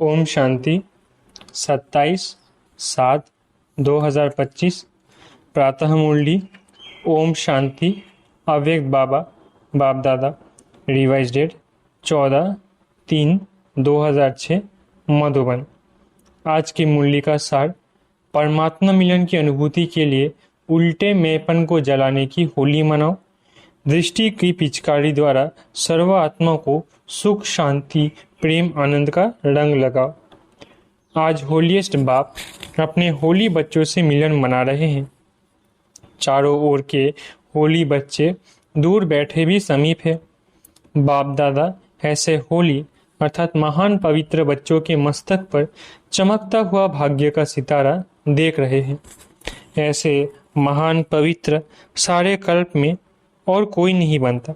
ओम शांति 27/7/2025 प्रातः मुरली। ओम शांति। अव्यक्त बाबा बाप दादा। Revise date 14/3/2006 Madhuban. आज की मुरली का सार। परमात्मा मिलन की अनुभूति के लिए उल्टे मैंपन को जलाने की होली मनाओ। दृष्टि की पिचकारी द्वारा सर्व आत्मा को सुख शांति प्रेम आनंद का रंग लगाओ। आज होलीएस्ट बाप अपने होली बच्चों से मिलन मना रहे हैं। चारों ओर के होली बच्चे दूर बैठे भी समीप है। बाप दादा ऐसे होली अर्थात महान पवित्र बच्चों के मस्तक पर चमकता हुआ भाग्य का सितारा देख रहे हैं। ऐसे महान पवित्र सारे कल्प में और कोई नहीं बनता।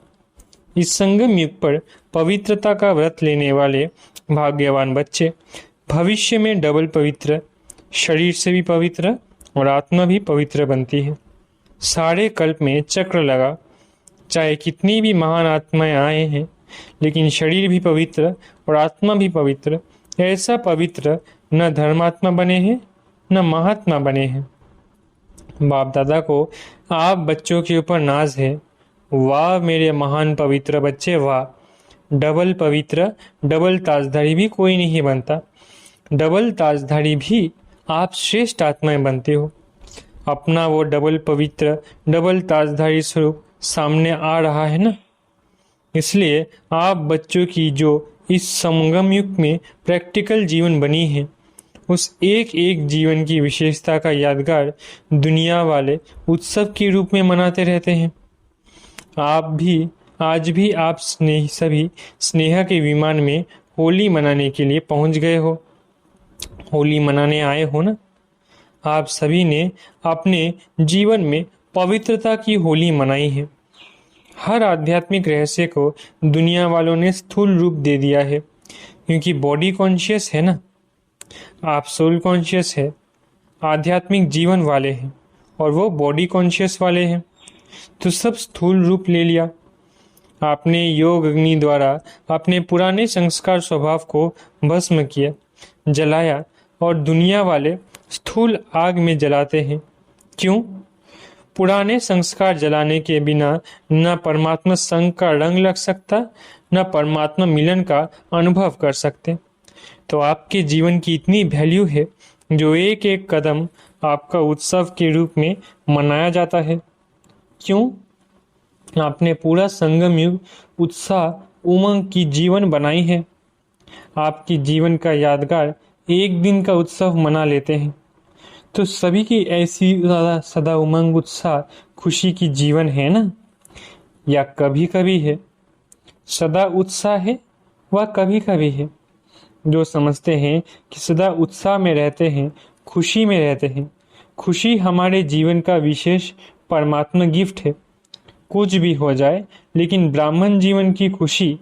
इस संगम युग पर पवित्रता का व्रत लेने वाले भाग्यवान बच्चे भविष्य में डबल पवित्र, शरीर से भी पवित्र और आत्मा भी पवित्र बनती है। सारे कल्प में चक्र लगा, चाहे कितनी भी महान आत्माएं आए हैं, लेकिन शरीर भी पवित्र और आत्मा भी पवित्र। ऐसा पवित्र न धर्मात्मा बने हैं न महात्मा बने हैं। बाप दादा को आप बच्चों के ऊपर नाज है। वाह मेरे महान पवित्र बच्चे, वाह। डबल पवित्र डबल ताजधारी भी कोई नहीं बनता। डबल ताजधारी भी आप श्रेष्ठ आत्माएं बनते हो। अपना वो डबल पवित्र डबल ताजधारी स्वरूप सामने आ रहा है ना। इसलिए आप बच्चों की जो इस संगम युग में प्रैक्टिकल जीवन बनी है, उस एक एक जीवन की विशेषता का यादगार दुनिया वाले उत्सव के रूप में मनाते रहते हैं। आप भी आज भी आप सभी स्नेह के विमान में होली मनाने के लिए पहुंच गए हो। होली मनाने आए हो ना। आप सभी ने अपने जीवन में पवित्रता की होली मनाई है। हर आध्यात्मिक रहस्य को दुनिया वालों ने स्थूल रूप दे दिया है, क्योंकि बॉडी कॉन्शियस है ना। आप सोल कॉन्शियस है, आध्यात्मिक जीवन वाले हैं, और वो बॉडी कॉन्शियस वाले हैं, तो सब स्थूल रूप ले लिया। आपने योग अग्नि द्वारा अपने पुराने संस्कार स्वभाव को भस्म किया, जलाया, और दुनिया वाले स्थूल आग में जलाते हैं। क्यों? पुराने संस्कार जलाने के बिना न परमात्मा संग का रंग लग सकता, न परमात्मा मिलन का अनुभव कर सकते। तो आपके जीवन की इतनी वैल्यू है, जो एक एक कदम आपका उत्सव के रूप में मनाया जाता है। क्यों? आपने पूरा संगम युग उत्साह उमंग की जीवन बनाई है। आपकी जीवन का यादगार एक दिन का उत्सव मना लेते हैं। तो सभी की ऐसी सदा उमंग उत्साह खुशी की जीवन है ना, या कभी कभी है? सदा उत्साह है वह कभी कभी है। जो समझते हैं कि सदा उत्साह में रहते हैं, खुशी में रहते हैं। खुशी हमारे जीवन का विशेष परमात्मा गिफ्ट है। कुछ भी हो जाए, लेकिन ब्राह्मण जीवन की खुशी,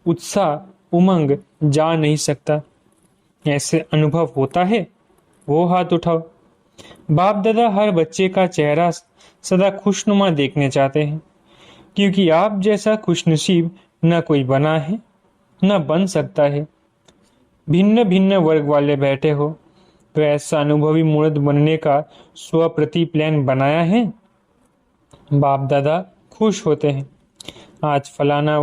उत्साह, उमंग जा नहीं सकता। ऐसे अनुभव होता है? वो हाथ उठाओ। बाप दादा हर बच्चे का चेहरा सदा खुशनुमा देखने चाहते हैं, क्योंकि आप जैसा खुशनसीब न कोई बना है न बन सकता है। भिन्न भिन्न वर्ग वाले बैठे हो, तो ऐसा अनुभवी मूर्त बनने का स्वप्रति प्लान बनाया है। बाप दादा खुश होते हैं। आज फलाना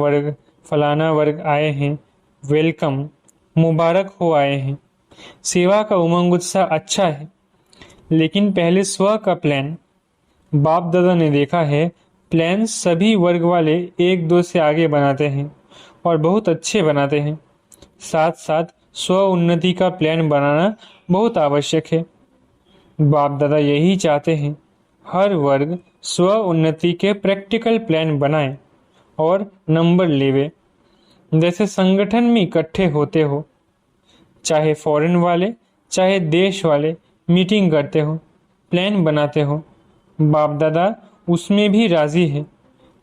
वर्ग आए हैं, वेलकम, मुबारक हो आए हैं। सेवा का उमंग उत्साह अच्छा है, लेकिन पहले स्व का प्लान। बाप दादा ने देखा है, प्लान सभी वर्ग वाले एक दो से आगे बनाते हैं और बहुत अच्छे बनाते हैं। साथ साथ स्व उन्नति का प्लान बनाना बहुत आवश्यक है। बाप दादा यही चाहते हैं, हर वर्ग स्व उन्नति के प्रैक्टिकल प्लान बनाए और नंबर लेवे। जैसे संगठन में इकट्ठे होते हो, चाहे फॉरेन वाले चाहे देश वाले, मीटिंग करते हो, प्लान बनाते हो। बाप दादा उसमें भी राजी है,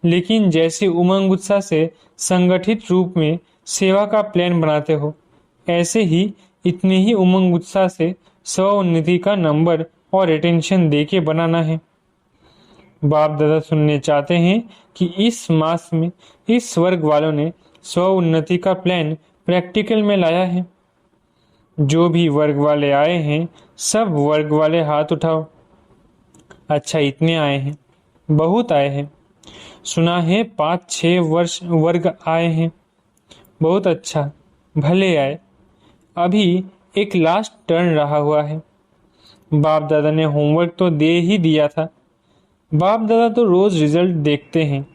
लेकिन जैसे उमंग उत्साह से संगठित रूप में सेवा का प्लान बनाते हो, ऐसे ही इतने ही उमंग उत्साह से स्व उन्नति का नंबर और अटेंशन देके बनाना है। बाप दादा सुनने चाहते हैं कि इस मास में इस वर्ग वालों ने स्व उन्नति का प्लान प्रैक्टिकल में लाया है। जो भी वर्ग वाले आए हैं सब वर्ग वाले हाथ उठाओ। अच्छा, इतने आए हैं? बहुत आए हैं। सुना है 5-6 वर्ष वर्ग आए हैं। बहुत अच्छा, भले आए। अभी एक लास्ट टर्न रहा हुआ है। बाप दादा ने होमवर्क तो दे ही दिया था। बाप दादा तो रोज रिजल्ट देखते हैं।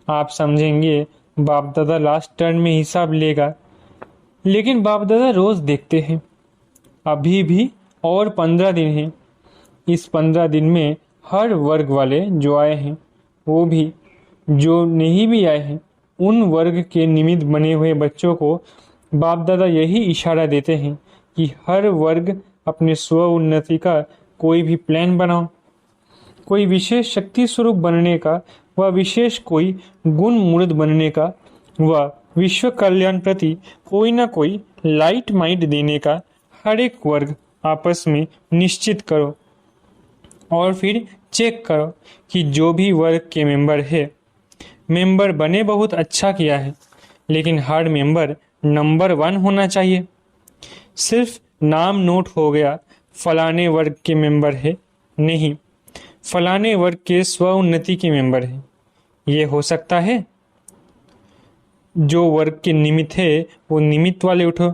आप समझेंगे बाप दादा लास्ट टर्न में हिसाब लेगा, लेकिन बाप दादा रोज देखते हैं। अभी भी और 15 दिन हैं। इस 15 दिन में हर वर्ग वाले जो आए हैं, वो भी जो नहीं भी आए हैं, उन वर्ग के निमित्त बने हुए बच्चों को बाप दादा यही इशारा देते हैं कि हर वर्ग अपने स्व उन्नति का कोई भी प्लान बनाओ। कोई विशेष शक्ति स्वरूप बनने का व विशेष कोई गुण मूर्त बनने का व विश्व कल्याण प्रति कोई ना कोई लाइट माइट देने का हर एक वर्ग आपस में निश्चित करो और फिर चेक करो कि जो भी वर्ग के मेंबर बने बहुत अच्छा किया है, लेकिन हर मेंबर नंबर 1 होना चाहिए। सिर्फ नाम नोट हो गया फलाने वर्ग के मेंबर है, नहीं, फलाने वर्ग के स्व उन्नति के मेंबर है। ये हो सकता है? जो वर्ग के निमित्त है वो निमित्त वाले उठो।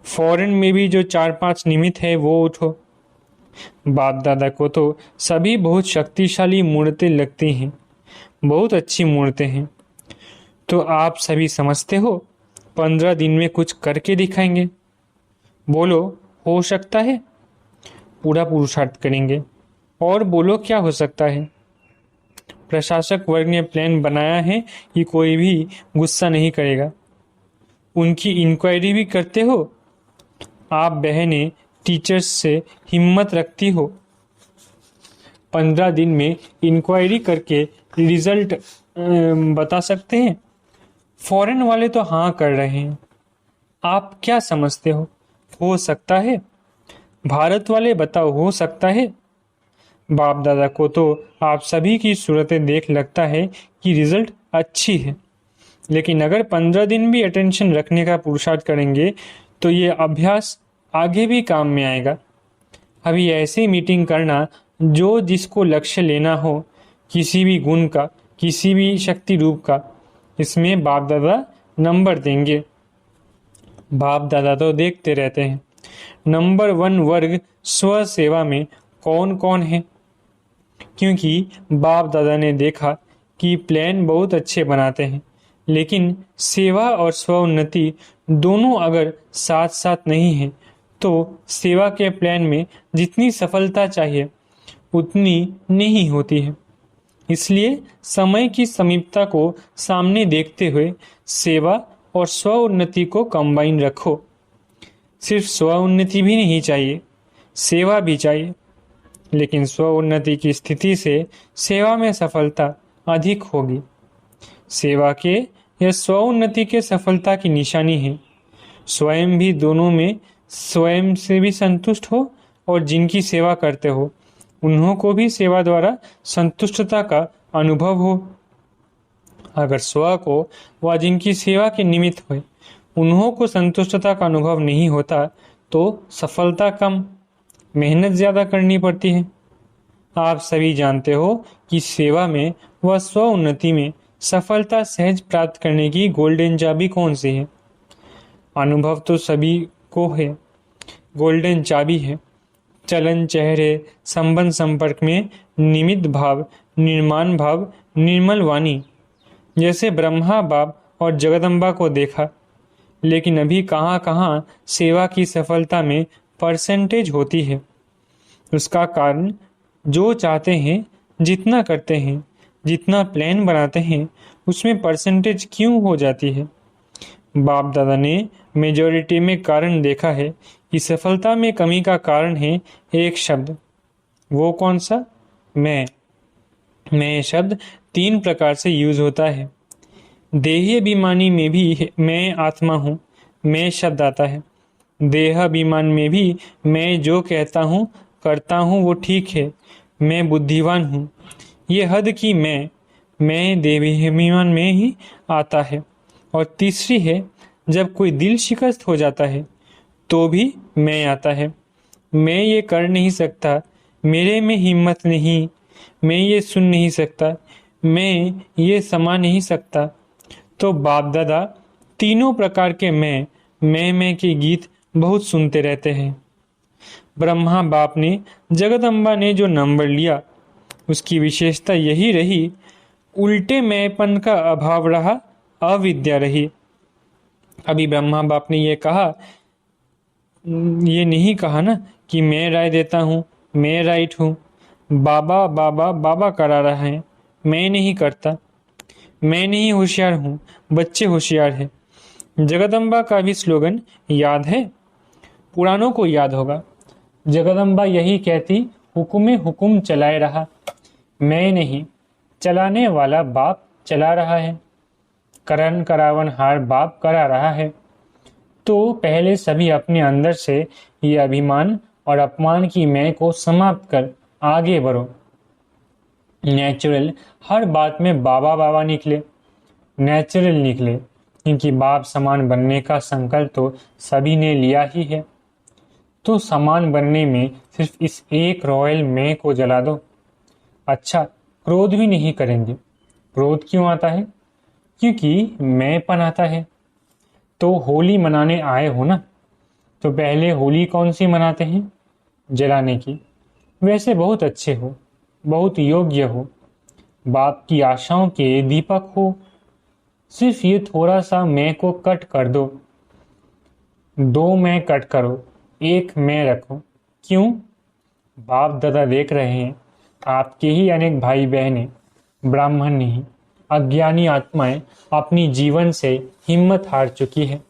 फॉरेन में भी जो 4-5 निमित्त है वो उठो। बाप दादा को तो सभी बहुत शक्तिशाली मूर्तें लगती हैं, बहुत अच्छी मूर्तें हैं। तो आप सभी समझते हो 15 दिन में कुछ करके दिखाएंगे। बोलो, हो सकता है? पूरा पुरुषार्थ करेंगे। और बोलो, क्या हो सकता है? प्रशासक वर्ग ने प्लान बनाया है कि कोई भी गुस्सा नहीं करेगा। उनकी इंक्वायरी भी करते हो। आप बहनें टीचर्स से हिम्मत रखती हो। 15 दिन में इंक्वायरी करके रिजल्ट बता सकते हैं। फॉरेन वाले तो हाँ कर रहे हैं। आप क्या समझते हो सकता है? भारत वाले बताओ, हो सकता है? बाप दादा को तो आप सभी की सूरतें देख लगता है कि रिजल्ट अच्छी है, लेकिन अगर 15 दिन भी अटेंशन रखने का पुरुषार्थ करेंगे तो ये अभ्यास आगे भी काम में आएगा। अभी ऐसी मीटिंग करना जो जिसको लक्ष्य लेना हो, किसी भी गुण का, किसी भी शक्ति रूप का, इसमें बाप दादा नंबर देंगे। बाप दादा तो देखते रहते हैं नंबर 1 वर्ग स्व सेवा में कौन कौन है, क्योंकि बाप दादा ने देखा कि प्लान बहुत अच्छे बनाते हैं, लेकिन सेवा और स्व उन्नति दोनों अगर साथ साथ नहीं है तो सेवा के प्लान में जितनी सफलता चाहिए उतनी नहीं होती है। इसलिए समय की समीपता को सामने देखते हुए सेवा और स्व उन्नति को कंबाइन रखो। सिर्फ स्व उन्नति भी नहीं चाहिए, सेवा भी चाहिए, लेकिन स्व उन्नति की स्थिति से सेवा में सफलता अधिक होगी। सेवा के या स्व उन्नति के सफलता की निशानी है स्वयं भी दोनों में स्वयं से भी संतुष्ट हो और जिनकी सेवा करते हो उन्हों को भी सेवा द्वारा संतुष्टता का अनुभव हो। अगर स्व को व जिनकी सेवा के निमित्त हो उन्हों को संतुष्टता का अनुभव नहीं होता तो सफलता कम, मेहनत ज्यादा करनी पड़ती है। आप सभी जानते हो कि सेवा में व स्व उन्नति में सफलता सहज प्राप्त करने की गोल्डन चाबी कौन सी है? अनुभव तो सभी को है, गोल्डन चाबी है चलन, चेहरे, संबंध, संपर्क में निमित्त भाव, निर्माण भाव, निर्मल वाणी। जैसे ब्रह्मा बाप और जगदम्बा को देखा, लेकिन अभी कहाँ कहाँ सेवा की सफलता में परसेंटेज होती है। उसका कारण जो चाहते हैं, जितना करते हैं, जितना प्लान बनाते हैं, उसमें परसेंटेज क्यों हो जाती है? बाप दादा ने मेजॉरिटी में कारण देखा है कि सफलता में कमी का कारण है एक शब्द। वो कौन सा? मैं शब्द 3 प्रकार से यूज होता है। देह अभिमानी में भी मैं आत्मा हूँ, मैं शब्द आता है। देह अभिमान में भी मैं जो कहता हूँ करता हूँ वो ठीक है, मैं बुद्धिवान हूँ। ये हद की मैं देह अभिमान में ही आता है। और तीसरी है, जब कोई दिल शिकस्त हो जाता है तो भी मैं आता है। मैं ये कर नहीं सकता, मेरे में हिम्मत नहीं, मैं ये सुन नहीं सकता, मैं ये समा नहीं सकता। तो बाप दादा तीनों प्रकार के मैं के गीत बहुत सुनते रहते हैं। ब्रह्मा बाप ने, जगदम्बा ने जो नंबर लिया उसकी विशेषता यही रही, उल्टे मैंपन का अभाव रहा, अविद्या रही। अभी ब्रह्मा बाप ने ये नहीं कहा ना कि मैं राय देता हूँ, मैं राइट हूँ। बाबा बाबा बाबा करा रहा है, मैं नहीं करता। मैं नहीं होशियार हूँ, बच्चे होशियार हैं। जगदम्बा का भी स्लोगन याद है, पुरानों को याद होगा। जगदम्बा यही कहती, हुक्म हुक्म चलाए रहा। मैं नहीं, चलाने वाला बाप चला रहा है। करण करावन हार बाप करा रहा है। तो पहले सभी अपने अंदर से ये अभिमान और अपमान की मैं को समाप्त कर आगे बढ़ो। नेचुरल हर बात में बाबा बाबा निकले, नेचुरल निकले, क्योंकि बाप समान बनने का संकल्प तो सभी ने लिया ही है। तो समान बनने में सिर्फ इस एक रॉयल मैं को जला दो। अच्छा, क्रोध भी नहीं करेंगे। क्रोध क्यों आता है? क्योंकि मैंपन आता है। तो होली मनाने आए हो ना, तो पहले होली कौन सी मनाते हैं? जलाने की। वैसे बहुत अच्छे हो, बहुत योग्य हो, बाप की आशाओं के दीपक हो। सिर्फ ये थोड़ा सा मैं को कट कर दो, दो मैं कट करो, एक मैं रखो। क्यों? बाप दादा देख रहे हैं, आपके ही अनेक भाई बहनें, ब्राह्मण नहीं, अज्ञानी आत्माएं अपनी जीवन से हिम्मत हार चुकी है।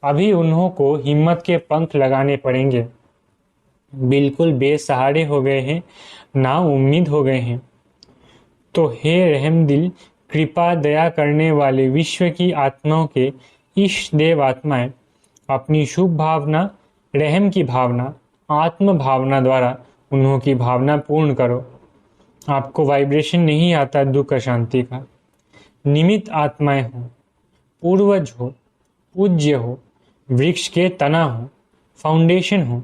अभी उन्हों को हिम्मत के पंख लगाने पड़ेंगे। बिल्कुल बेसहारे हो गए हैं, ना उम्मीद हो गए हैं। तो हे रहमदिल, कृपा दया करने वाले विश्व की आत्माओं के इष्ट देव आत्माएं, अपनी शुभ भावना, रहम की भावना, आत्म भावना द्वारा उन्हों की भावना पूर्ण करो। आपको वाइब्रेशन नहीं आता दुख अशांति का। निमित्त आत्माएं हो, पूर्वज हो, पूज्य हो, वृक्ष के तना हो, फाउंडेशन हो,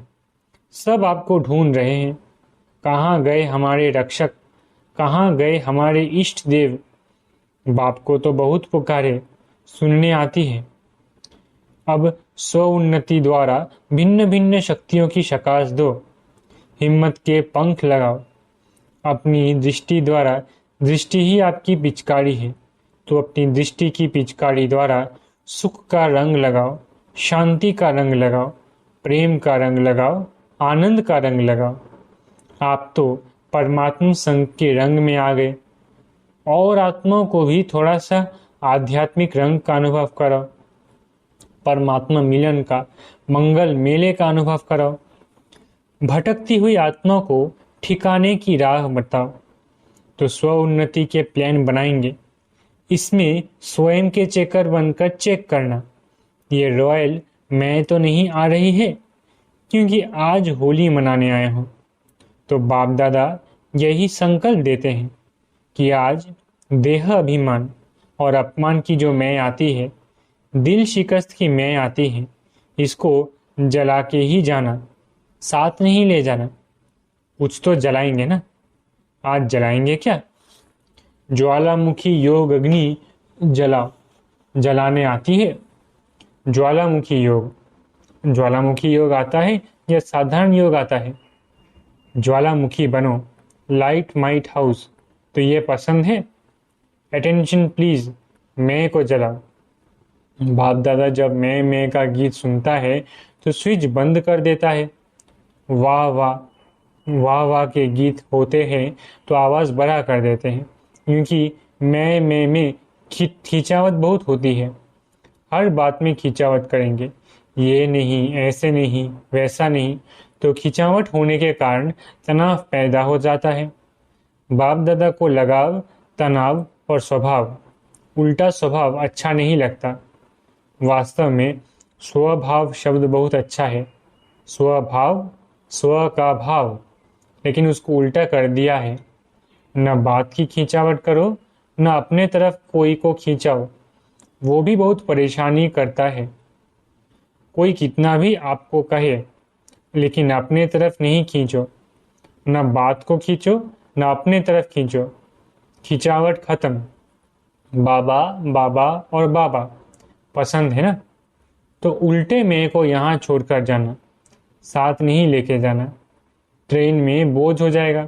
सब आपको ढूंढ रहे हैं। कहाँ गए हमारे रक्षक, कहाँ गए हमारे इष्ट देव? बाप को तो बहुत पुकारे, सुनने आती है। अब स्व उन्नति द्वारा भिन्न भिन्न शक्तियों की शकाश दो, हिम्मत के पंख लगाओ। अपनी दृष्टि द्वारा, दृष्टि ही आपकी पिचकारी है, तो अपनी दृष्टि की पिचकारी द्वारा सुख का रंग लगाओ, शांति का रंग लगाओ, प्रेम का रंग लगाओ, आनंद का रंग लगाओ। आप तो परमात्मा संग के रंग में आ गए। और आत्माओं को भी थोड़ा सा आध्यात्मिक रंग का अनुभव कराओ, परमात्मा मिलन का, मंगल मेले का अनुभव कराओ। भटकती हुई आत्माओं को ठिकाने की राह बताओ। तो स्व उन्नति के प्लान बनाएंगे। इसमें स्वयं के चेकर बनकर चेक करना, ये रॉयल मैं तो नहीं आ रही है, क्योंकि आज होली मनाने आए हो। तो बाप दादा यही संकल्प देते हैं कि आज देह अभिमान और अपमान की जो मैं आती है, दिल शिकस्त की मैं आती है, इसको जला के ही जाना, साथ नहीं ले जाना। कुछ तो जलाएंगे ना। आज जलाएंगे क्या? ज्वालामुखी योग अग्नि जलाओ। जलाने आती है ज्वालामुखी योग? ज्वालामुखी योग आता है या साधारण योग आता है? ज्वालामुखी बनो, लाइट माइट हाउस। तो ये पसंद है? अटेंशन प्लीज, मैं को जलाओ। बाप दादा जब मैं का गीत सुनता है तो स्विच बंद कर देता है। वाह वाह, वाह वाह के गीत होते हैं तो आवाज़ बड़ा कर देते हैं, क्योंकि मैं में खिंचावत बहुत होती है। हर बात में खिंचावत करेंगे, ये नहीं, ऐसे नहीं, वैसा नहीं, तो खिंचावट होने के कारण तनाव पैदा हो जाता है। बाप दादा को लगाव, तनाव और स्वभाव, उल्टा स्वभाव अच्छा नहीं लगता। वास्तव में स्वभाव शब्द बहुत अच्छा है, स्वभाव, स्व का भाव, लेकिन उसको उल्टा कर दिया है। न बात की खिंचावट करो, न अपने तरफ कोई को खींचाओ, वो भी बहुत परेशानी करता है। कोई कितना भी आपको कहे, लेकिन अपने तरफ नहीं खींचो। न बात को खींचो, न अपने तरफ खींचो। खिंचावट खत्म। बाबा बाबा और बाबा पसंद है ना? तो उल्टे मैं को यहाँ छोड़कर जाना, साथ नहीं लेके जाना। ट्रेन में बोझ हो जाएगा।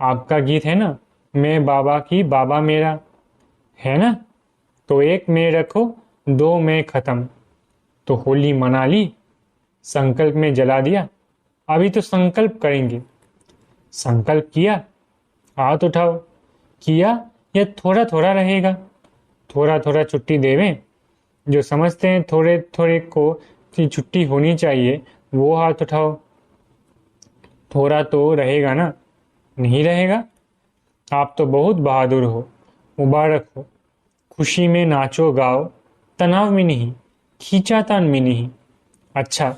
आपका गीत है ना, मैं बाबा की बाबा मेरा, है ना? तो एक मैं रखो, दो मैं खत्म। तो होली मना ली, संकल्प में जला दिया। अभी तो संकल्प करेंगे। संकल्प किया, हाथ उठाओ। किया या थोड़ा थोड़ा रहेगा? थोड़ा थोड़ा छुट्टी देवें। जो समझते हैं थोड़े थोड़े को की छुट्टी होनी चाहिए, वो हाथ उठाओ। थोड़ा तो रहेगा ना? नहीं रहेगा? आप तो बहुत बहादुर हो, मुबारक हो। खुशी में नाचो गाओ, तनाव में नहीं, खींचातान में नहीं। अच्छा,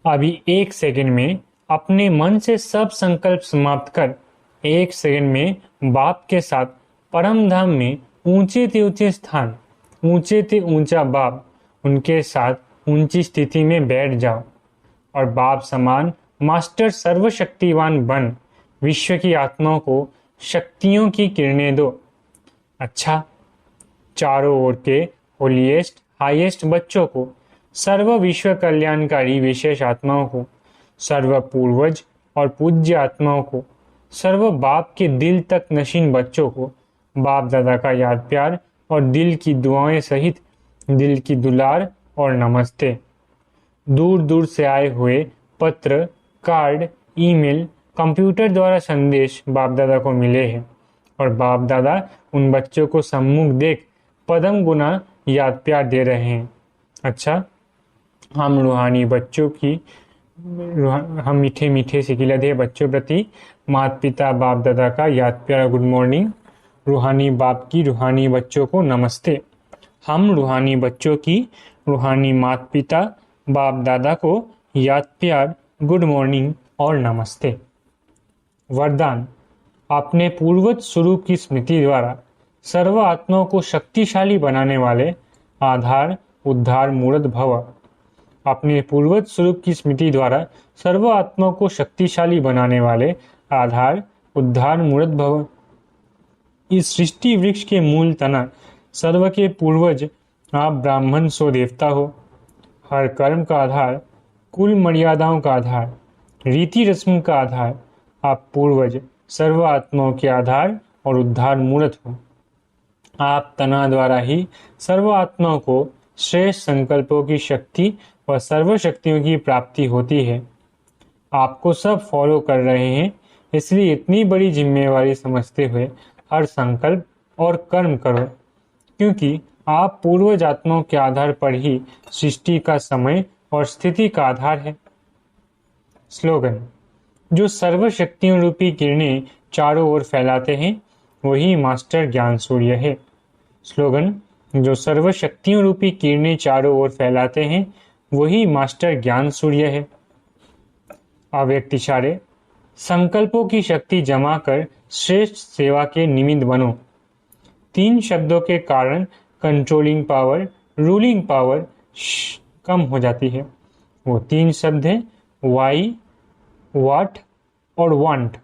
अभी एक सेकंड में अपने मन से सब संकल्प समाप्त कर, एक सेकंड में बाप के साथ परम धाम में ऊंचे ते ऊंचे स्थान, ऊंचे ते ऊंचा बाप, उनके साथ ऊंची स्थिति में बैठ जाओ और बाप समान मास्टर सर्वशक्तिवान बन विश्व की आत्माओं को शक्तियों की किरणें दो। अच्छा, चारों ओर के होलीएस्ट हाईएस्ट बच्चों को, सर्व विश्व कल्याणकारी विशेष आत्माओं को, सर्व पूर्वज और पूज्य आत्माओं को, सर्व बाप के दिल तक नशीन बच्चों को बाप दादा का याद प्यार और दिल की दुआएं सहित दिल की दुलार और नमस्ते। दूर दूर से आए हुए पत्र, कार्ड, ईमेल, कंप्यूटर द्वारा संदेश बाप दादा को मिले हैं और बाप दादा उन बच्चों को सम्मुख देख पदम गुना याद प्यार दे रहे हैं। अच्छा, हम रूहानी बच्चों की हम मीठे मीठे सिकिलधे बच्चों प्रति माता पिता बाप दादा का याद प्यार गुड मॉर्निंग। रूहानी बाप की रूहानी बच्चों को नमस्ते। हम रूहानी बच्चों की रूहानी माता पिता बाप दादा को याद प्यार गुड मॉर्निंग और नमस्ते। वरदान, अपने पूर्वज स्वरूप की स्मृति द्वारा सर्व आत्माओं को शक्तिशाली बनाने वाले आधार उद्धार मूर्त भव। अपने पूर्वज स्वरूप की स्मृति द्वारा सर्व आत्माओं को शक्तिशाली बनाने वाले आधार उद्धार मूर्त भव। इस सृष्टि वृक्ष के मूल तना सर्व के पूर्वज आप ब्राह्मण सो देवता हो। हर कर्म का आधार, कुल मर्यादाओं का आधार, रीति रस्म का आधार आप पूर्वज सर्व आत्माओं के आधार और उद्धार मूर्त हो। आप तना द्वारा ही सर्व आत्माओं को श्रेष्ठ संकल्पों की शक्ति व सर्व शक्तियों की प्राप्ति होती है। आपको सब फॉलो कर रहे हैं, इसलिए इतनी बड़ी जिम्मेवारी समझते हुए हर संकल्प और कर्म करो, क्योंकि आप पूर्वज आत्माओं के आधार पर ही सृष्टि का समय और स्थिति का आधार है। स्लोगन, जो सर्व शक्तियों रूपी किरणें चारों ओर फैलाते हैं वही मास्टर ज्ञान सूर्य है। स्लोगन, जो सर्व शक्तियों रूपी किरणें चारों ओर फैलाते हैं वही मास्टर ज्ञान सूर्य है। अव्यक्त इशारे, संकल्पों की शक्ति जमा कर श्रेष्ठ सेवा के निमित्त बनो। 3 शब्दों के कारण कंट्रोलिंग पावर, रूलिंग पावर कम हो जाती है। वो 3 शब्द हैं वाई, वाट और वांट।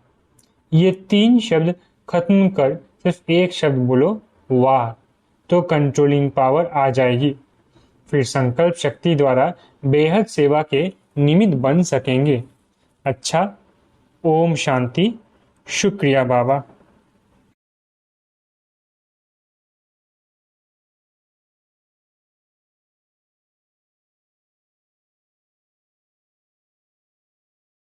ये 3 शब्द खत्म कर सिर्फ एक शब्द बोलो वाह, तो कंट्रोलिंग पावर आ जाएगी। फिर संकल्प शक्ति द्वारा बेहद सेवा के निमित्त बन सकेंगे। अच्छा, ओम शांति। शुक्रिया बाबा।